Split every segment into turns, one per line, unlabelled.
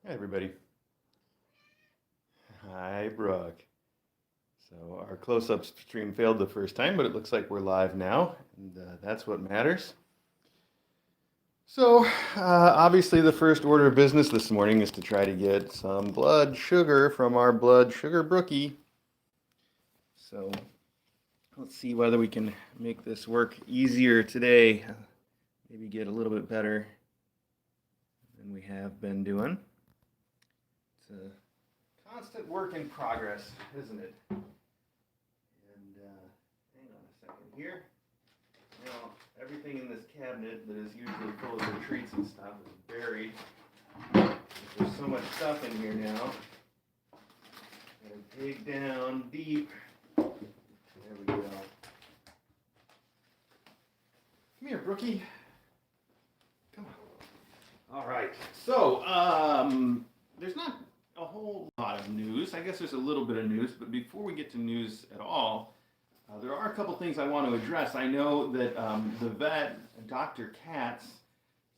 Hi, everybody. Hi, Brooke. So our close-up stream failed the first time, but it looks like we're live now, and that's what matters. So obviously the first order of business this morning is to try to get some blood sugar from our blood sugar Brookie. So let's see whether we can make this work easier today. Maybe get a little bit better than we have been doing. It's a constant work in progress, isn't it? And hang on a second here. Now, everything in this cabinet that is usually full of retreats and stuff is buried. There's so much stuff in here now. Gotta dig down deep. There we go. Come here, Brookie. Come on. All right. So, there's not a whole lot of news. I guess there's a little bit of news, but before we get to news at all, there are a couple things I want to address. I know that the vet, Dr. Katz, is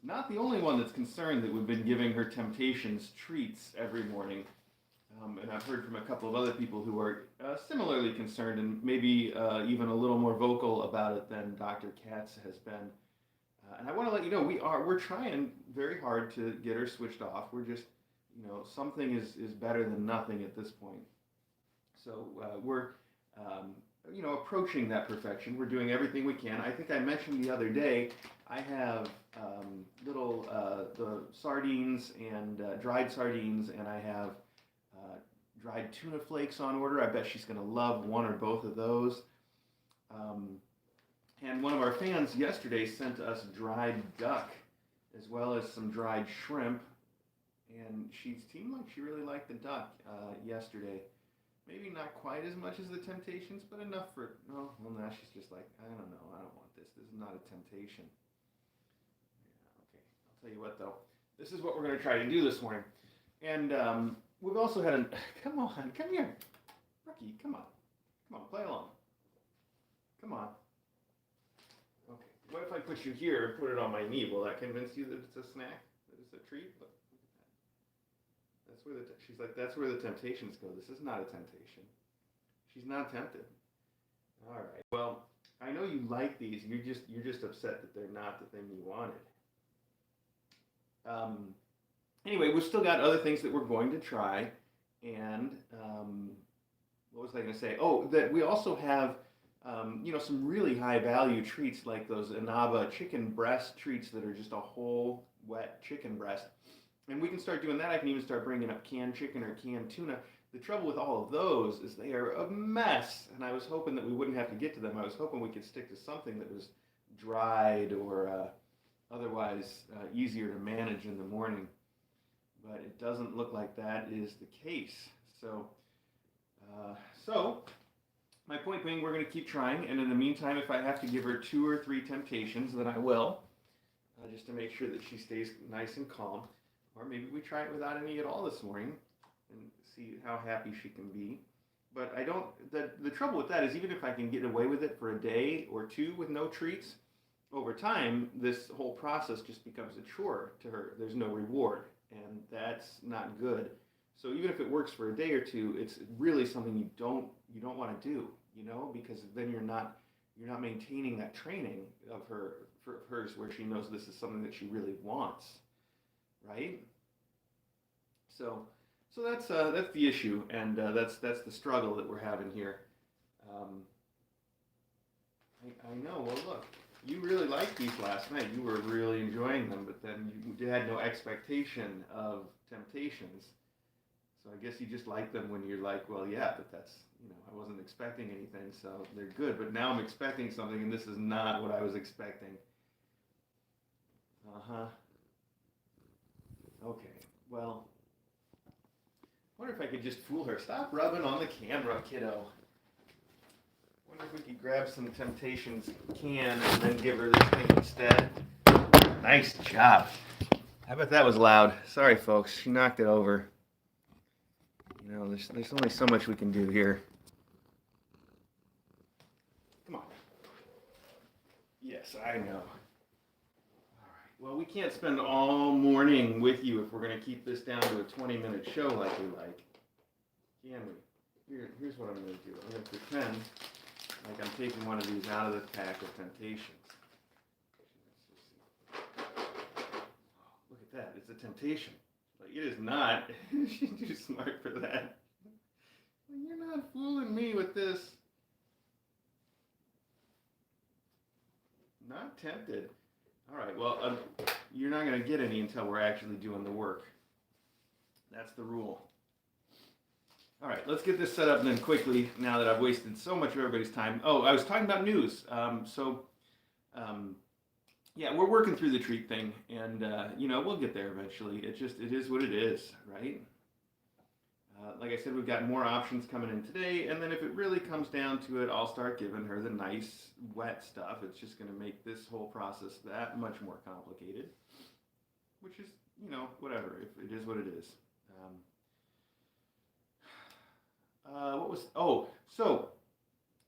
not the only one that's concerned that we've been giving her Temptations treats every morning. And I've heard from a couple of other people who are similarly concerned and maybe even a little more vocal about it than Dr. Katz has been. And I want to let you know we're trying very hard to get her switched off. We're just, something is better than nothing at this point. So we're approaching that perfection. We're doing everything we can. I think I mentioned the other day, I have the sardines and dried sardines, and I have dried tuna flakes on order. I bet she's going to love one or both of those. And one of our fans yesterday sent us dried duck, as well as some dried shrimp. And she seemed like she really liked the duck yesterday. Maybe not quite as much as the Temptations, but enough for, well, now she's just like, I don't know, I don't want this. This is not a temptation. Yeah, okay, I'll tell you what though. This is what we're going to try to do this morning. And we've also had come on, come here. Rookie, come on. Come on, play along. Come on. Okay, what if I put you here and put it on my knee? Will that convince you that it's a snack? That it's a treat? Look. She's like, that's where the temptations go. This is not a temptation. She's not tempted. All right. Well, I know you like these. You're just upset that they're not the thing you wanted. Anyway, we've still got other things that we're going to try. And what was I going to say? Oh, that we also have some really high value treats like those Inaba chicken breast treats that are just a whole wet chicken breast. And we can start doing that. I can even start bringing up canned chicken or canned tuna. The trouble with all of those is they are a mess. And I was hoping that we wouldn't have to get to them. I was hoping we could stick to something that was dried or otherwise easier to manage in the morning. But it doesn't look like that is the case. So my point being, we're going to keep trying. And in the meantime, if I have to give her 2 or 3 temptations, then I will. Just to make sure that she stays nice and calm. Or maybe we try it without any at all this morning and see how happy she can be. But the trouble with that is even if I can get away with it for a day or 2 with no treats, over time, this whole process just becomes a chore to her. There's no reward, and that's not good. So even if it works for a day or 2, it's really something you don't want to do, because then you're not maintaining that training of hers where she knows this is something that she really wants. Right? So that's the issue, and that's the struggle that we're having here. I know. Well, look, you really liked these last night. You were really enjoying them, but then you had no expectation of temptations. So I guess you just like them when you're like, well, yeah, but that's I wasn't expecting anything, so they're good. But now I'm expecting something, and this is not what I was expecting. Okay, well, I wonder if I could just fool her. Stop rubbing on the camera, kiddo. Wonder if we could grab some Temptations can and then give her this thing instead. Nice job. I bet that was loud. Sorry, folks. She knocked it over. There's only so much we can do here. Come on. Yes, I know. All right. Well, we can't spend all morning with you if we're going to keep this down to a 20-minute show like we like. Can we? Here's what I'm going to do. I'm going to pretend like I'm taking one of these out of the pack of Temptations. Look at that. It's a Temptation. Like, it is not. She's too smart for that. You're not fooling me with this. Not tempted. All right, well, you're not going to get any until we're actually doing the work. That's the rule. All right, let's get this set up then quickly now that I've wasted so much of everybody's time. Oh, I was talking about news. Yeah, we're working through the treat thing, and, we'll get there eventually. It is what it is, right? Like I said, we've got more options coming in today, and then if it really comes down to it, I'll start giving her the nice, wet stuff. It's just going to make this whole process that much more complicated, which is, whatever. If it is what it is.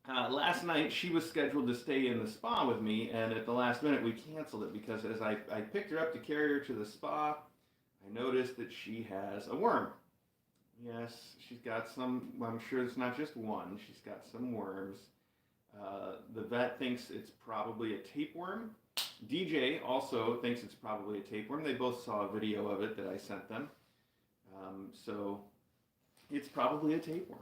Last night she was scheduled to stay in the spa with me, and at the last minute we canceled it because as I picked her up to carry her to the spa, I noticed that she has a worm. Yes, she's got some, I'm sure it's not just one, she's got some worms. The vet thinks it's probably a tapeworm. DJ also thinks it's probably a tapeworm. They both saw a video of it that I sent them. So it's probably a tapeworm.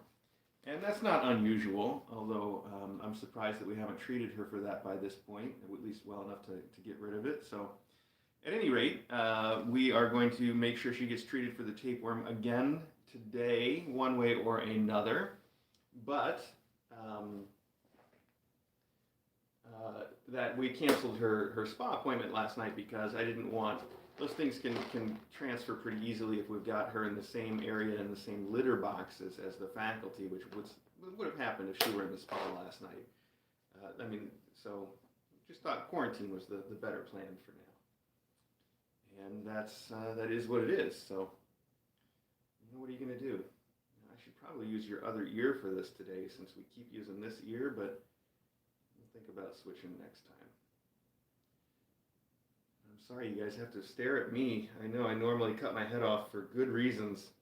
And that's not unusual, although I'm surprised that we haven't treated her for that by this point, at least well enough to get rid of it. So at any rate, we are going to make sure she gets treated for the tapeworm again today, one way or another. But that we canceled her spa appointment last night because I didn't want, those things can transfer pretty easily if we've got her in the same area in the same litter boxes as the faculty, which would have happened if she were in the spa last night. So just thought quarantine was the better plan for now. And that is what it is. So, what are you going to do? I should probably use your other ear for this today since we keep using this ear, but we'll think about switching next time. I'm sorry you guys have to stare at me. I know I normally cut my head off for good reasons,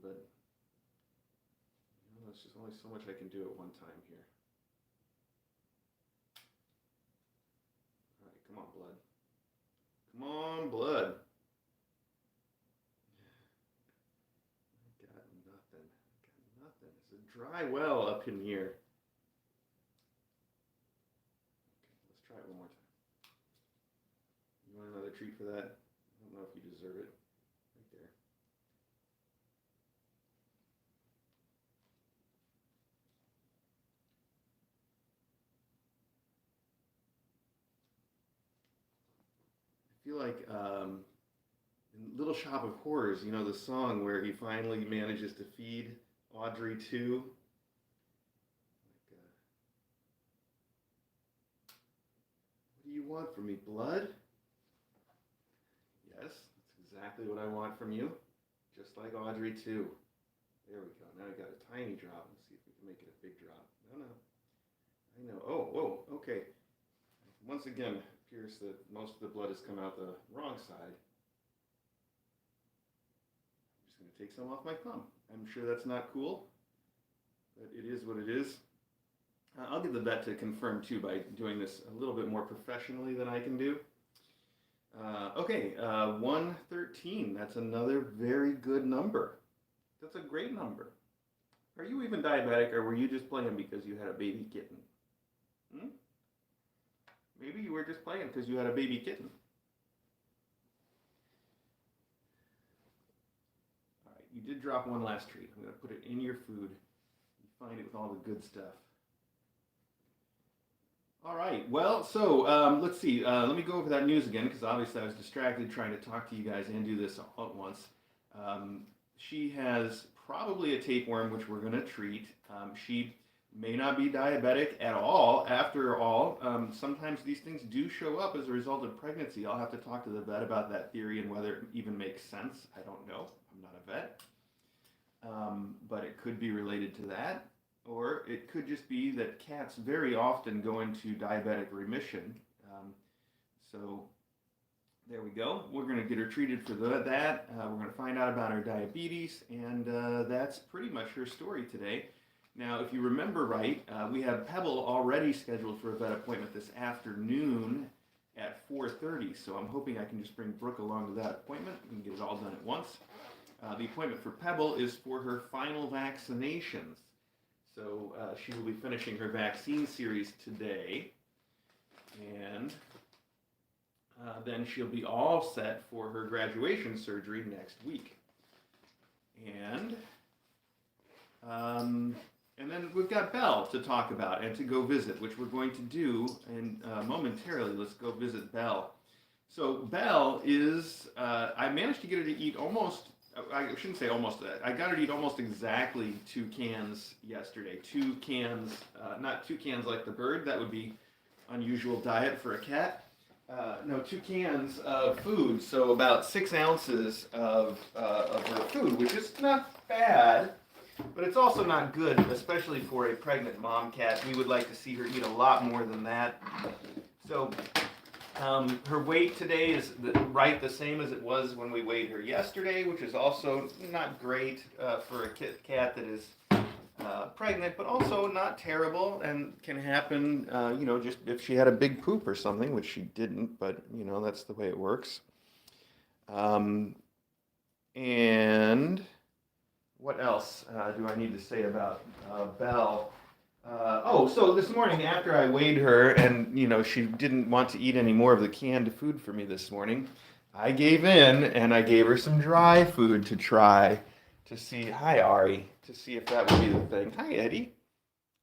but there's just only so much I can do at one time here. All right, come on, blood. Come on, blood. I got nothing. It's a dry well up in here. Okay, let's try it one more time. You want another treat for that? I don't know if you deserve it. Right there. I feel like in Little Shop of Horrors, the song where he finally manages to feed Audrey 2. What do you want from me, blood? Yes, that's exactly what I want from you. Just like Audrey 2. There we go. Now I got a tiny drop. Let's see if we can make it a big drop. No. I know. Oh, okay. Once again, it appears that most of the blood has come out the wrong side. I'm just going to take some off my thumb. I'm sure that's not cool, but it is what it is. I'll get the vet to confirm too by doing this a little bit more professionally than I can do. Okay, 113. That's another very good number. That's a great number. Are you even diabetic, or were you just playing because you had a baby kitten? Maybe you were just playing because you had a baby kitten. All right, you did drop one last treat. I'm going to put it in your food. You find it with all the good stuff. All right, well, so let's see. Let me go over that news again because obviously I was distracted trying to talk to you guys and do this all at once. She has probably a tapeworm, which we're going to treat. She may not be diabetic at all. After all, sometimes these things do show up as a result of pregnancy. I'll have to talk to the vet about that theory and whether it even makes sense. I don't know. I'm not a vet. But it could be related to that. Or it could just be that cats very often go into diabetic remission. So There we go. We're going to get her treated for that. We're going to find out about her diabetes, and that's pretty much her story today. Now, if you remember right, we have Pebble already scheduled for a vet appointment this afternoon at 4:30. So I'm hoping I can just bring Brooke along to that appointment and get it all done at once. The appointment for Pebble is for her final vaccinations. So she will be finishing her vaccine series today, and then she'll be all set for her graduation surgery next week. And then we've got Belle to talk about and to go visit, which we're going to do, and momentarily, let's go visit Belle. So Belle is, I managed to get her to eat almost, I shouldn't say almost, I got her to eat almost exactly 2 cans yesterday. 2 cans, not 2 cans like the bird, that would be unusual diet for a cat. No, 2 cans of food, so about 6 ounces of her food, which is not bad, but it's also not good, especially for a pregnant mom cat. We would like to see her eat a lot more than that. So her weight today is right the same as it was when we weighed her yesterday, which is also not great for a cat that is pregnant, but also not terrible and can happen, just if she had a big poop or something, which she didn't, but, that's the way it works. And what else do I need to say about Belle? So this morning after I weighed her and, she didn't want to eat any more of the canned food for me this morning, I gave in and I gave her some dry food to try to see, hi Ari, to see if that would be the thing. Hi Eddie.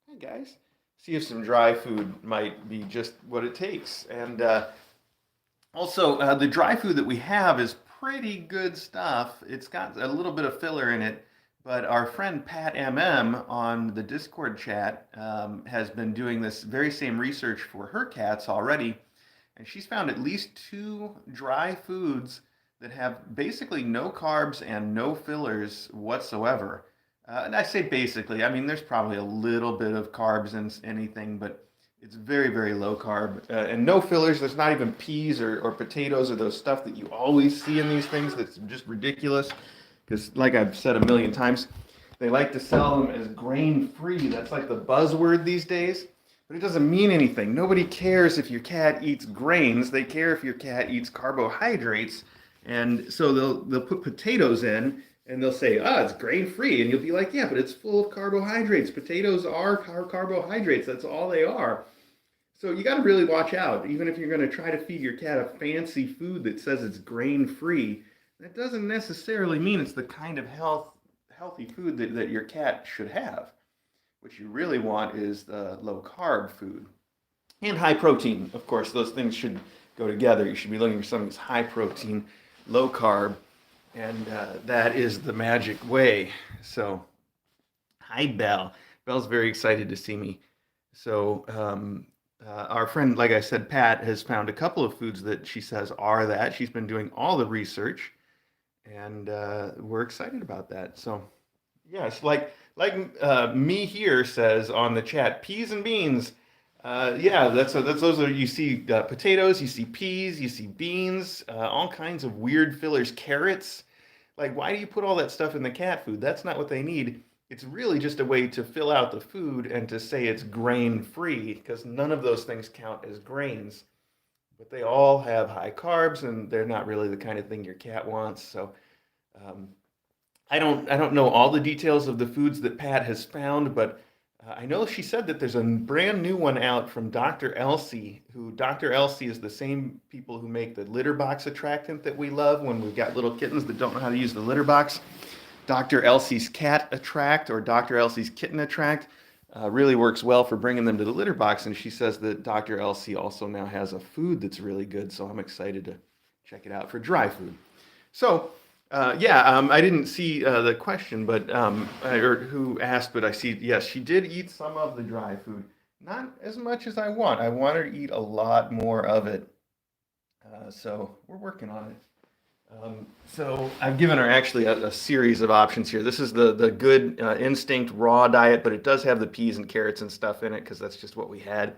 Hi guys. See if some dry food might be just what it takes. And also the dry food that we have is pretty good stuff. It's got a little bit of filler in it. But our friend Pat MM on the Discord chat has been doing this very same research for her cats already. And she's found at least 2 dry foods that have basically no carbs and no fillers whatsoever. And I say basically, I mean, there's probably a little bit of carbs in anything, but it's very, very low carb. And no fillers, there's not even peas or potatoes or those stuff that you always see in these things that's just ridiculous. Because like I've said a million times, they like to sell them as grain-free. That's like the buzzword these days. But it doesn't mean anything. Nobody cares if your cat eats grains. They care if your cat eats carbohydrates. And so they'll put potatoes in, and they'll say, it's grain-free. And you'll be like, yeah, but it's full of carbohydrates. Potatoes are carbohydrates. That's all they are. So you got to really watch out. Even if you're going to try to feed your cat a fancy food that says it's grain-free, that doesn't necessarily mean it's the kind of healthy food that your cat should have. What you really want is the low-carb food. And high protein, of course. Those things should go together. You should be looking for something that's high protein, low carb, and that is the magic way. So, hi, Belle. Belle's very excited to see me. So, our friend, like I said, Pat, has found a couple of foods that she says are that. She's been doing all the research, and we're excited about that. So, yes, like me here says on the chat, peas and beans. Those are, you see potatoes, you see peas, you see beans, all kinds of weird fillers, carrots. Like, why do you put all that stuff in the cat food? That's not what they need. It's really just a way to fill out the food and to say it's grain-free, because none of those things count as grains. But they all have high carbs, and they're not really the kind of thing your cat wants. So I don't know all the details of the foods that Pat has found, but I know she said that there's a brand new one out from Dr. Elsie, Dr. Elsie is the same people who make the litter box attractant that we love when we've got little kittens that don't know how to use the litter box. Dr. Elsie's Cat Attract or Dr. Elsie's Kitten Attract really works well for bringing them to the litter box, and she says that Dr. Elsie also now has a food that's really good, so I'm excited to check it out for dry food. So, I didn't see the question, but or who asked, but I see, yes, she did eat some of the dry food. Not as much as I want. I want her to eat a lot more of it. So we're working on it. So I've given her actually a series of options here. This is the good instinct raw diet, but it does have the peas and carrots and stuff in it because that's just what we had.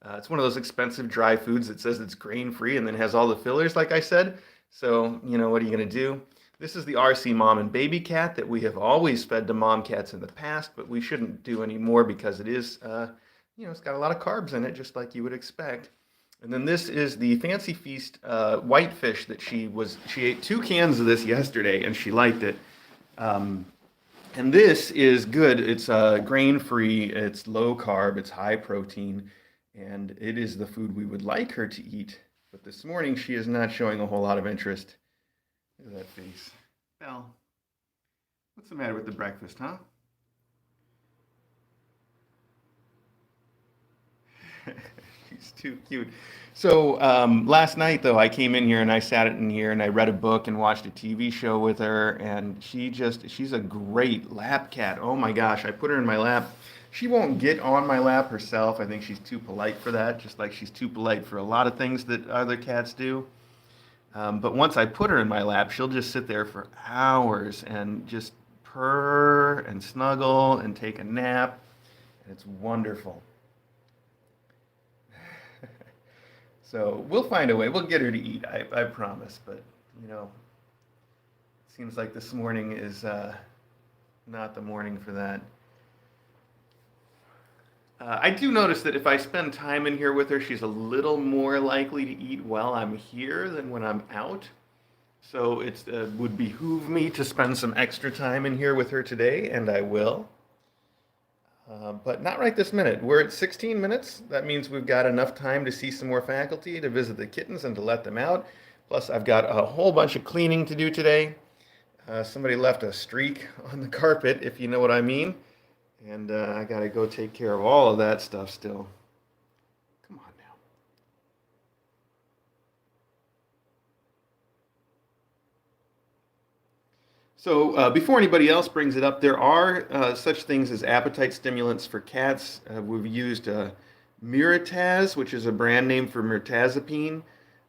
It's one of those expensive dry foods that says it's grain-free and then has all the fillers, like I said. So, what are you going to do? This is the RC mom and baby cat that we have always fed to mom cats in the past, but we shouldn't do anymore because it is, it's got a lot of carbs in it, just like you would expect. And then this is the Fancy Feast whitefish that she ate 2 cans of this yesterday and she liked it. And this is good. It's grain-free, it's low carb, it's high protein, and it is the food we would like her to eat. But this morning she is not showing a whole lot of interest. Look at that face. Belle, what's the matter with the breakfast, huh? She's too cute. So last night, though, I came in here and I sat in here and I read a book and watched a TV show with her, and she's a great lap cat. Oh my gosh, I put her in my lap. She won't get on my lap herself. I think she's too polite for that, just like she's too polite for a lot of things that other cats do. But once I put her in my lap, she'll just sit there for hours and just purr and snuggle and take a nap. And it's wonderful. So we'll find a way. We'll get her to eat, I promise. But, it seems like this morning is not the morning for that. I do notice that if I spend time in here with her, she's a little more likely to eat while I'm here than when I'm out. So it would behoove me to spend some extra time in here with her today, and I will. But not right this minute. We're at 16 minutes. That means we've got enough time to see some more faculty, to visit the kittens, and to let them out. Plus, I've got a whole bunch of cleaning to do today. Somebody left a streak on the carpet, if you know what I mean. And I got to go take care of all of that stuff still. Come on now. So before anybody else brings it up, there are such things as appetite stimulants for cats. We've used Mirataz, which is a brand name for mirtazapine,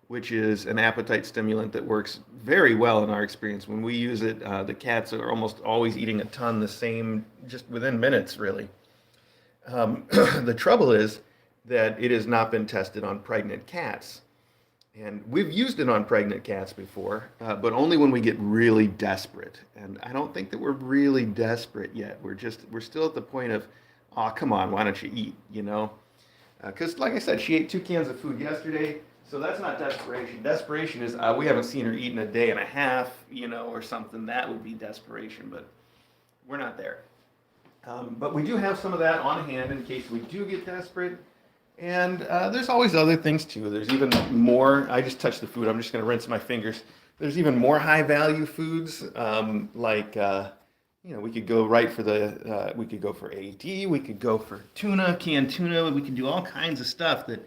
which is an appetite stimulant that works very well in our experience. When we use it, the cats are almost always eating a ton the same, just within minutes, really. The trouble is that it has not been tested on pregnant cats. And we've used it on pregnant cats before, but only when we get really desperate. And I don't think that we're really desperate yet. We're still at the point of, oh, come on, why don't you eat, Because like I said, she ate 2 cans of food yesterday, so that's not desperation. Desperation is we haven't seen her eat in a day and a half, or something. That would be desperation, but we're not there. But we do have some of that on hand in case we do get desperate. And there's always other things too. There's even more. I just touched the food. I'm just going to rinse my fingers. There's even more high-value foods like we could go right for we could go for AD. We could go for tuna, canned tuna. We could do all kinds of stuff that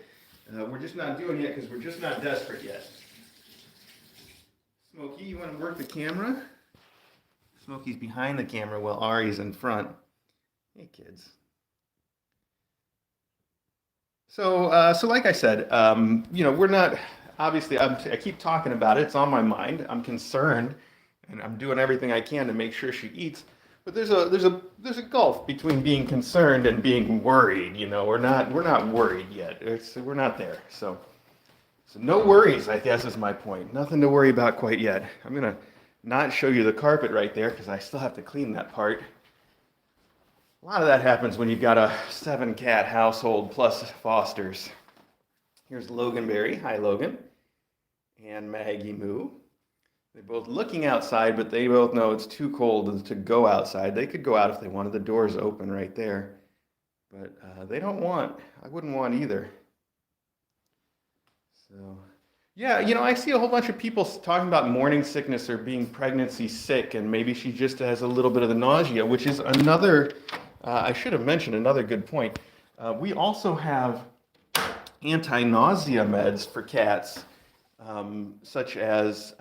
we're just not doing yet because we're just not desperate yet. Smokey, you want to work the camera? Smokey's behind the camera while Ari's in front. Hey, kids. So like I said, we're not, obviously, I keep talking about it. It's on my mind. I'm concerned, and I'm doing everything I can to make sure she eats. But there's a gulf between being concerned and being worried. We're not worried yet. We're not there. So no worries, I guess, is my point. Nothing to worry about quite yet. I'm gonna not show you the carpet right there because I still have to clean that part. A lot of that happens when you've got a 7-cat household plus fosters. Here's Loganberry. Hi, Logan. And Maggie Moo. They're both looking outside, but they both know it's too cold to go outside. They could go out if they wanted. The door's open right there. But they don't want. I wouldn't want either. So, yeah, I see a whole bunch of people talking about morning sickness or being pregnancy sick, and maybe she just has a little bit of the nausea, which is another... I should have mentioned another good point. We also have anti-nausea meds for cats, such as,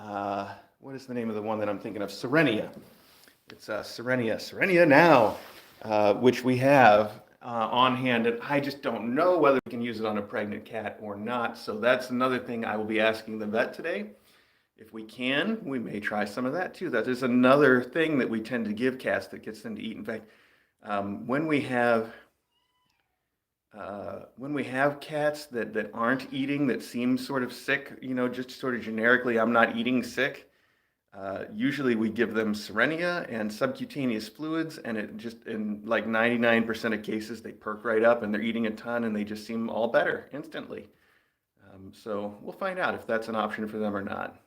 what is the name of the one that I'm thinking of? Serenia. It's Serenia Now, which we have on hand, and I just don't know whether we can use it on a pregnant cat or not, so that's another thing I will be asking the vet today. If we can, we may try some of that too. That is another thing that we tend to give cats that gets them to eat. In fact, when we have When we have cats that aren't eating, that seem sort of sick, just sort of generically, I'm not eating sick. Usually we give them Serenia and subcutaneous fluids, and it just, in like 99% of cases, they perk right up and they're eating a ton and they just seem all better instantly. So we'll find out if that's an option for them or not.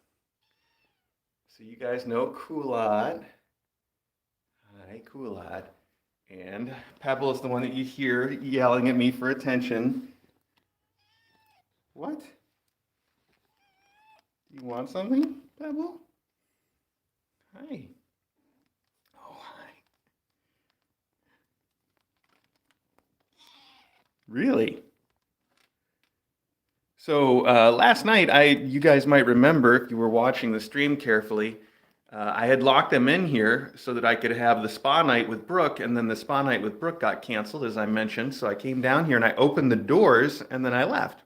So you guys know Coolot. Hi, Coolot. And Pebble is the one that you hear yelling at me for attention. What? Do you want something, Pebble? Hi. Oh, hi. Really? So last night, you guys might remember if you were watching the stream carefully, I had locked them in here so that I could have the spa night with Brooke, and then the spa night with Brooke got canceled, as I mentioned. So I came down here and I opened the doors, and then I left.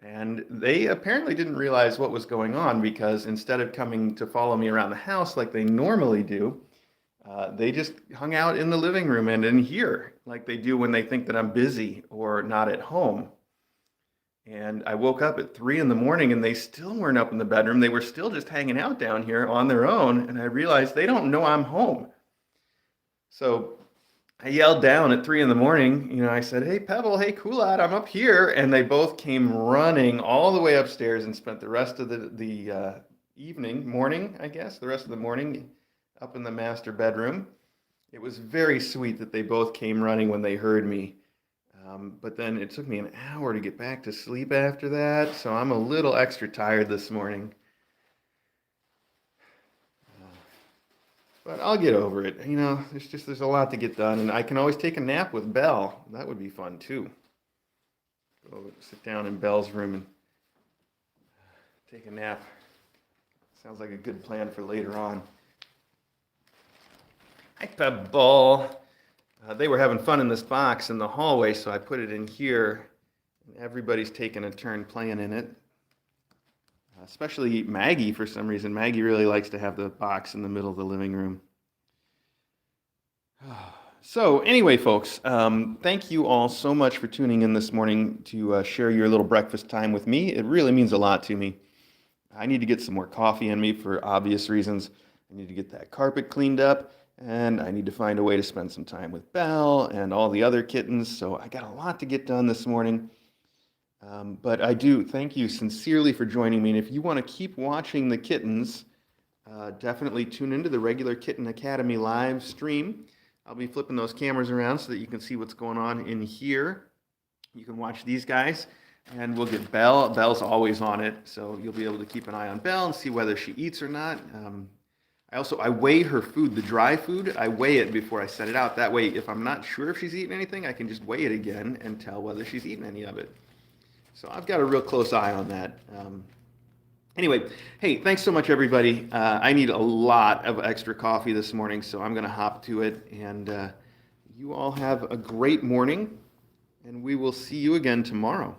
And they apparently didn't realize what was going on, because instead of coming to follow me around the house like they normally do, they just hung out in the living room and in here like they do when they think that I'm busy or not at home. And I woke up at 3 in the morning and they still weren't up in the bedroom. They were still just hanging out down here on their own. And I realized they don't know I'm home. So I yelled down at 3 in the morning. I said, "Hey, Pebble, hey, Coolot, I'm up here." And they both came running all the way upstairs and spent the rest of the morning, I guess, the rest of the morning up in the master bedroom. It was very sweet that they both came running when they heard me. But then it took me an hour to get back to sleep after that, so I'm a little extra tired this morning. But I'll get over it. There's a lot to get done, and I can always take a nap with Belle. That would be fun too. Go sit down in Belle's room and take a nap. Sounds like a good plan for later on. Hi, Pebble. They were having fun in this box in the hallway, so I put it in here. And everybody's taking a turn playing in it. Especially Maggie, for some reason. Maggie really likes to have the box in the middle of the living room. So anyway, folks, thank you all so much for tuning in this morning to share your little breakfast time with me. It really means a lot to me. I need to get some more coffee in me for obvious reasons. I need to get that carpet cleaned up. And I need to find a way to spend some time with Belle and all the other kittens. So I got a lot to get done this morning. But I do thank you sincerely for joining me. And if you want to keep watching the kittens, definitely tune into the regular Kitten Academy live stream. I'll be flipping those cameras around so that you can see what's going on in here. You can watch these guys. And we'll get Belle. Belle's always on it. So you'll be able to keep an eye on Belle and see whether she eats or not. I weigh her food, the dry food. I weigh it before I set it out. That way, if I'm not sure if she's eaten anything, I can just weigh it again and tell whether she's eaten any of it. So I've got a real close eye on that. Anyway, hey, thanks so much, everybody. I need a lot of extra coffee this morning, so I'm going to hop to it. And you all have a great morning, and we will see you again tomorrow.